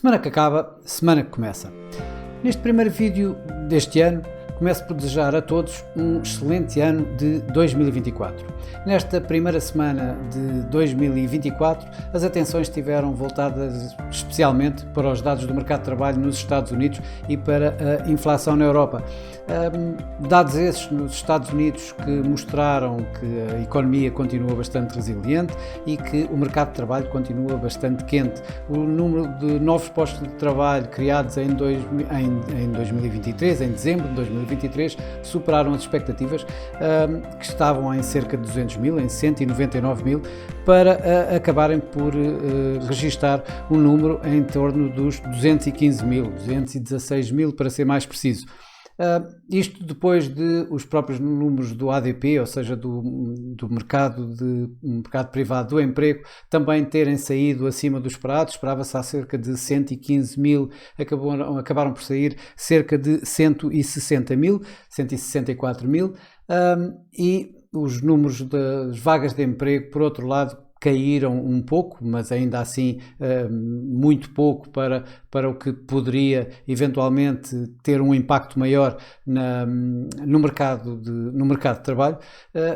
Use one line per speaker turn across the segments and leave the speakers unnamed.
Semana que acaba, semana que começa. Neste primeiro vídeo deste ano, começo por desejar a todos um excelente ano de 2024. Nesta primeira semana de 2024, as atenções estiveram voltadas especialmente para os dados do mercado de trabalho nos Estados Unidos e para a inflação na Europa. Dados esses nos Estados Unidos que mostraram que a economia continua bastante resiliente e que o mercado de trabalho continua bastante quente. O número de novos postos de trabalho criados em 2023, em dezembro de 2023, superaram as expectativas, que estavam em cerca de 200 mil, em 199 mil, para acabarem por registar um número em torno dos 215 mil, 216 mil para ser mais preciso. Isto depois de os próprios números do ADP, ou seja, do mercado privado do emprego, também terem saído acima do esperado. Esperava-se há cerca de 115 mil, acabaram por sair cerca de 160 mil, 164 mil, e os números das vagas de emprego, por outro lado, caíram um pouco, mas ainda assim muito pouco para o que poderia eventualmente ter um impacto maior no mercado de trabalho.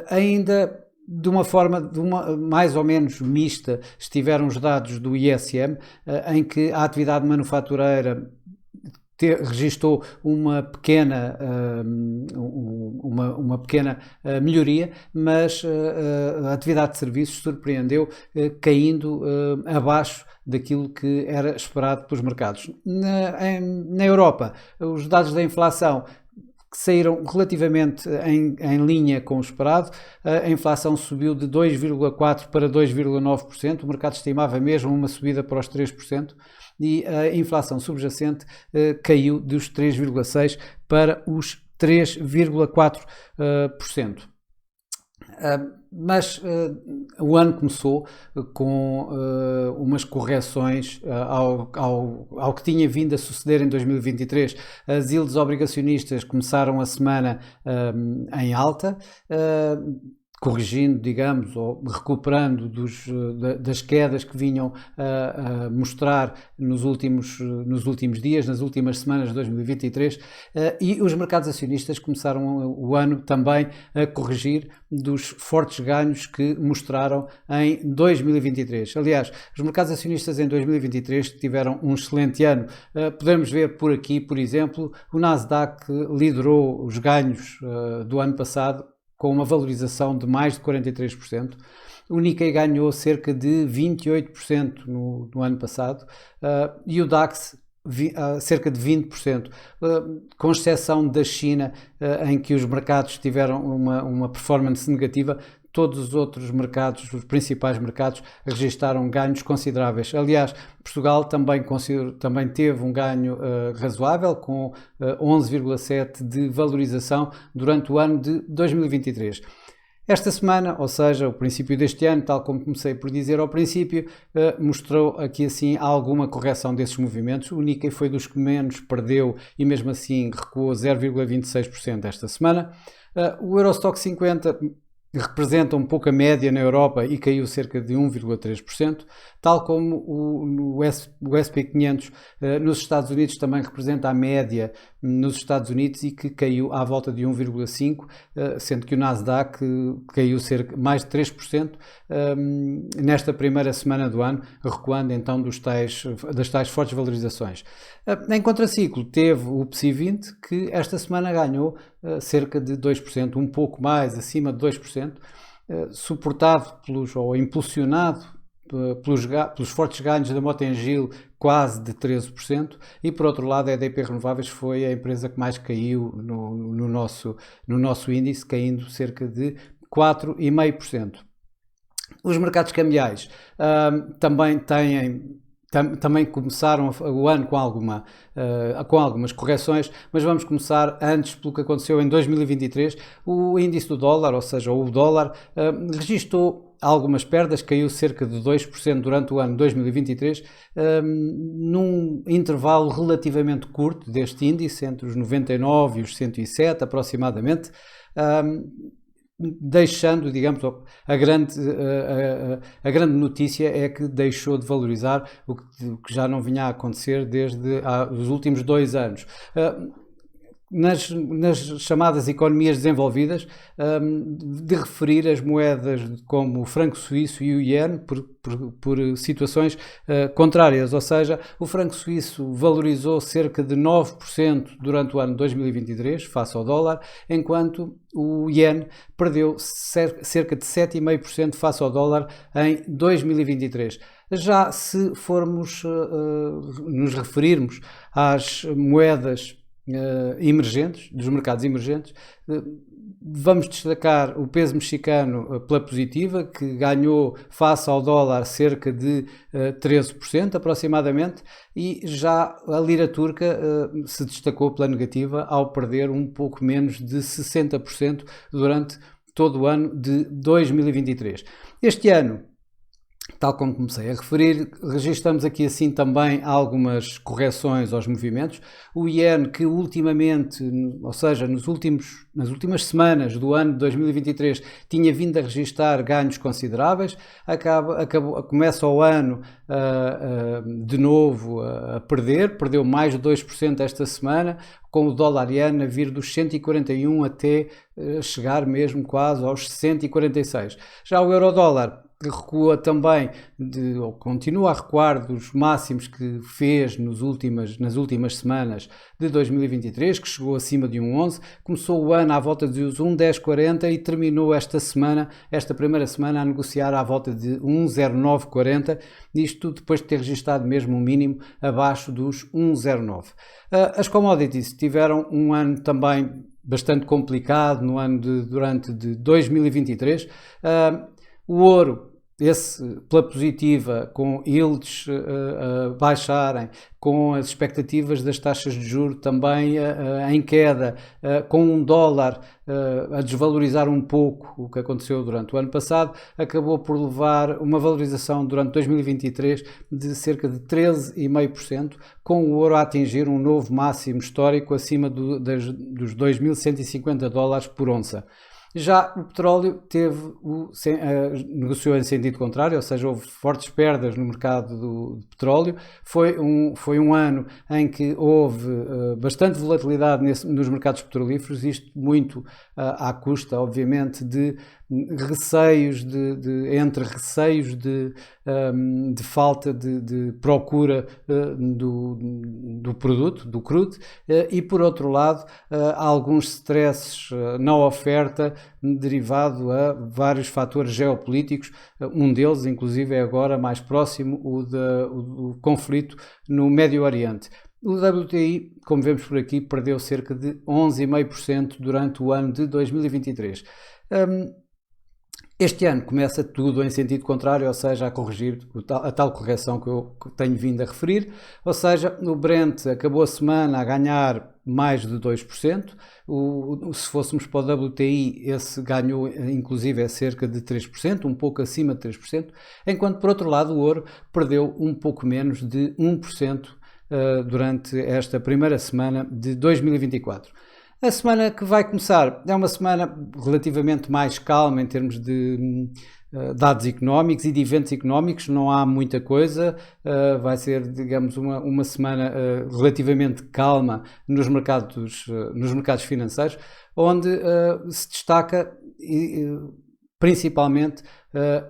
Ainda de uma forma mais ou menos mista estiveram os dados do ISM, em que a atividade manufatureira registou uma pequena melhoria, mas a atividade de serviços surpreendeu, caindo abaixo daquilo que era esperado pelos mercados. Na Europa, os dados da inflação que saíram relativamente em linha com o esperado. A inflação subiu de 2,4% para 2,9%, o mercado estimava mesmo uma subida para os 3%, e a inflação subjacente caiu dos 3,6% para os 3,4%. Mas o ano começou com umas correções ao que tinha vindo a suceder em 2023. As yields obrigacionistas começaram a semana em alta, corrigindo, digamos, ou recuperando das quedas que vinham a mostrar nos últimos dias, nas últimas semanas de 2023, e os mercados acionistas começaram o ano também a corrigir dos fortes ganhos que mostraram em 2023. Aliás, os mercados acionistas em 2023 tiveram um excelente ano. Podemos ver por aqui, por exemplo, o Nasdaq liderou os ganhos do ano passado, com uma valorização de mais de 43%. O Nikkei ganhou cerca de 28% no ano passado, e o DAX cerca de 20%, com exceção da China, em que os mercados tiveram uma performance negativa. Todos os outros mercados, os principais mercados, registaram ganhos consideráveis. Aliás, Portugal também teve um ganho razoável, com 11,7% de valorização durante o ano de 2023. Esta semana, ou seja, o princípio deste ano, tal como comecei por dizer ao princípio, mostrou aqui assim alguma correção desses movimentos. O Nikkei foi dos que menos perdeu e mesmo assim recuou 0,26% esta semana. O Eurostock 50 representa um pouco a média na Europa e caiu cerca de 1,3%, tal como o SP500 nos Estados Unidos também representa a média nos Estados Unidos e que caiu à volta de 1,5%, sendo que o Nasdaq caiu mais de 3% nesta primeira semana do ano, recuando então das tais fortes valorizações. Em contraciclo teve o PSI 20, que esta semana ganhou cerca de 2%, um pouco mais, acima de 2%, suportado ou impulsionado pelos fortes ganhos da Mota-Engil, quase de 13%, e por outro lado a EDP Renováveis foi a empresa que mais caiu no nosso índice, caindo cerca de 4,5%. Os mercados cambiais também começaram o ano com algumas correções, mas vamos começar antes pelo que aconteceu em 2023. O índice do dólar, ou seja, o dólar, registou algumas perdas, caiu cerca de 2% durante o ano de 2023, num intervalo relativamente curto deste índice, entre os 99 e os 107 aproximadamente. deixando, digamos, a grande notícia é que deixou de valorizar, o que já não vinha a acontecer desde os últimos 2 anos. Nas chamadas economias desenvolvidas, de referir as moedas como o franco suíço e o iene por situações contrárias, ou seja, o franco suíço valorizou cerca de 9% durante o ano 2023 face ao dólar, enquanto o iene perdeu cerca de 7,5% face ao dólar em 2023. Já se formos nos referirmos às moedas emergentes, dos mercados emergentes, vamos destacar o peso mexicano pela positiva, que ganhou face ao dólar cerca de 13% aproximadamente, e já a lira turca se destacou pela negativa ao perder um pouco menos de 60% durante todo o ano de 2023. Este ano, tal como comecei a referir, registramos aqui assim também algumas correções aos movimentos. O iene, que ultimamente, ou seja, nas últimas semanas do ano de 2023, tinha vindo a registrar ganhos consideráveis, começa o ano de novo a perdeu mais de 2% esta semana, com o dólar iene a vir dos 141 até chegar mesmo quase aos 146. Já o euro-dólar recua também, ou continua a recuar dos máximos que fez nas últimas semanas de 2023, que chegou acima de 1,11, começou o ano à volta de 1,1040 e terminou esta primeira semana, a negociar à volta de 1,0940, isto depois de ter registrado mesmo um mínimo abaixo dos 1,09. As commodities tiveram um ano também bastante complicado durante 2023. O ouro, pela positiva, com yields a baixarem, com as expectativas das taxas de juros também em queda, com um dólar a desvalorizar um pouco, o que aconteceu durante o ano passado, acabou por levar uma valorização durante 2023 de cerca de 13,5%, com o ouro a atingir um novo máximo histórico acima dos 2.150 dólares por onça. Já o petróleo negociou em sentido contrário, ou seja, houve fortes perdas no mercado do petróleo. Foi um ano em que houve bastante volatilidade nos mercados petrolíferos, isto muito à custa, obviamente, de receios entre receios de falta de procura do produto, do crude, e por outro lado alguns stresses na oferta derivado a vários fatores geopolíticos, um deles inclusive é agora mais próximo, o conflito no Médio Oriente. O WTI, como vemos por aqui, perdeu cerca de 11,5% durante o ano de 2023. Este ano começa tudo em sentido contrário, ou seja, a corrigir a tal correção que eu tenho vindo a referir, ou seja, o Brent acabou a semana a ganhar mais de 2%, se fôssemos para o WTI, esse ganhou inclusive cerca de 3%, um pouco acima de 3%, enquanto por outro lado o ouro perdeu um pouco menos de 1% durante esta primeira semana de 2024. A semana que vai começar é uma semana relativamente mais calma em termos de dados económicos e de eventos económicos, não há muita coisa, vai ser, digamos, uma semana relativamente calma nos mercados financeiros, onde se destaca principalmente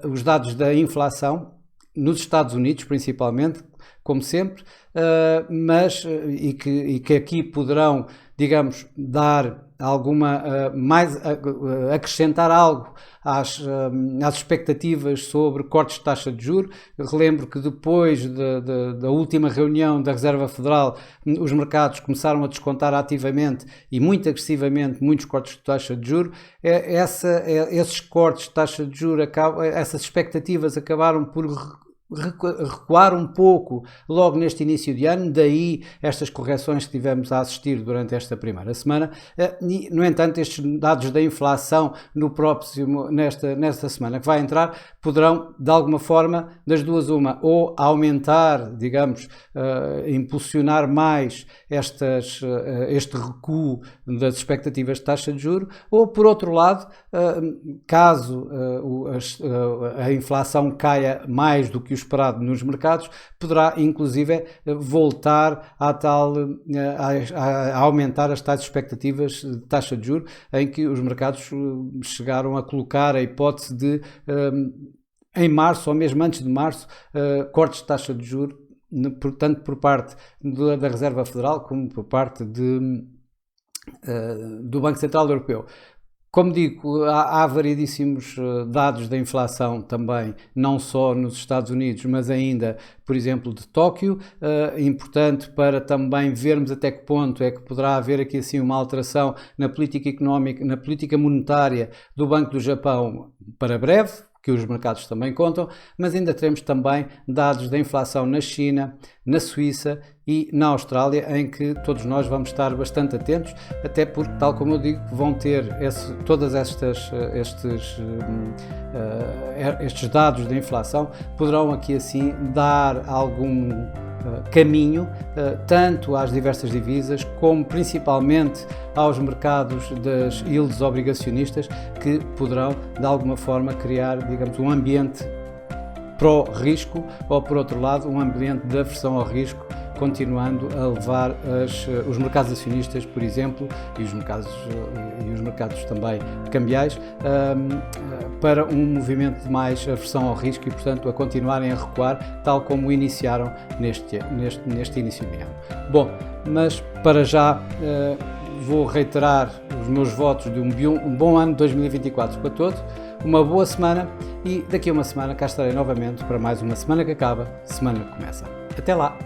os dados da inflação, nos Estados Unidos principalmente, como sempre, e que aqui poderão, digamos, dar alguma acrescentar algo às expectativas sobre cortes de taxa de juros. Relembro que depois da última reunião da Reserva Federal, os mercados começaram a descontar ativamente e muito agressivamente muitos cortes de taxa de juros. Esses cortes de taxa de juros, essas expectativas acabaram por recuar um pouco logo neste início de ano, daí estas correções que tivemos a assistir durante esta primeira semana. No entanto, estes dados da inflação nesta semana que vai entrar poderão, de alguma forma, das duas uma, ou aumentar, digamos, impulsionar mais este recuo das expectativas de taxa de juros, ou, por outro lado, caso a inflação caia mais do que o esperado nos mercados, poderá inclusive voltar a aumentar as tais expectativas de taxa de juros, em que os mercados chegaram a colocar a hipótese de, em março ou mesmo antes de março, cortes de taxa de juros, tanto por parte da Reserva Federal como por parte do Banco Central Europeu. Como digo, há variedíssimos dados da inflação também, não só nos Estados Unidos, mas ainda, por exemplo, de Tóquio. Importante para também vermos até que ponto é que poderá haver aqui assim uma alteração na política económica, na política monetária do Banco do Japão para breve, que os mercados também contam, mas ainda teremos também dados da inflação na China, na Suíça e na Austrália, em que todos nós vamos estar bastante atentos, até porque, tal como eu digo, vão ter todas estes dados da inflação, poderão aqui assim dar algum caminho, tanto às diversas divisas, como principalmente aos mercados das yields obrigacionistas, que poderão, de alguma forma, criar, digamos, um ambiente pró-risco, ou, por outro lado, um ambiente de aversão ao risco, continuando a levar os mercados acionistas, por exemplo, e os mercados também cambiais, para um movimento de mais aversão ao risco e, portanto, a continuarem a recuar, tal como iniciaram neste início de ano. Bom, mas para já vou reiterar os meus votos de um bom ano de 2024 para todos, uma boa semana, e daqui a uma semana cá estarei novamente para mais uma semana que acaba, semana que começa. Até lá!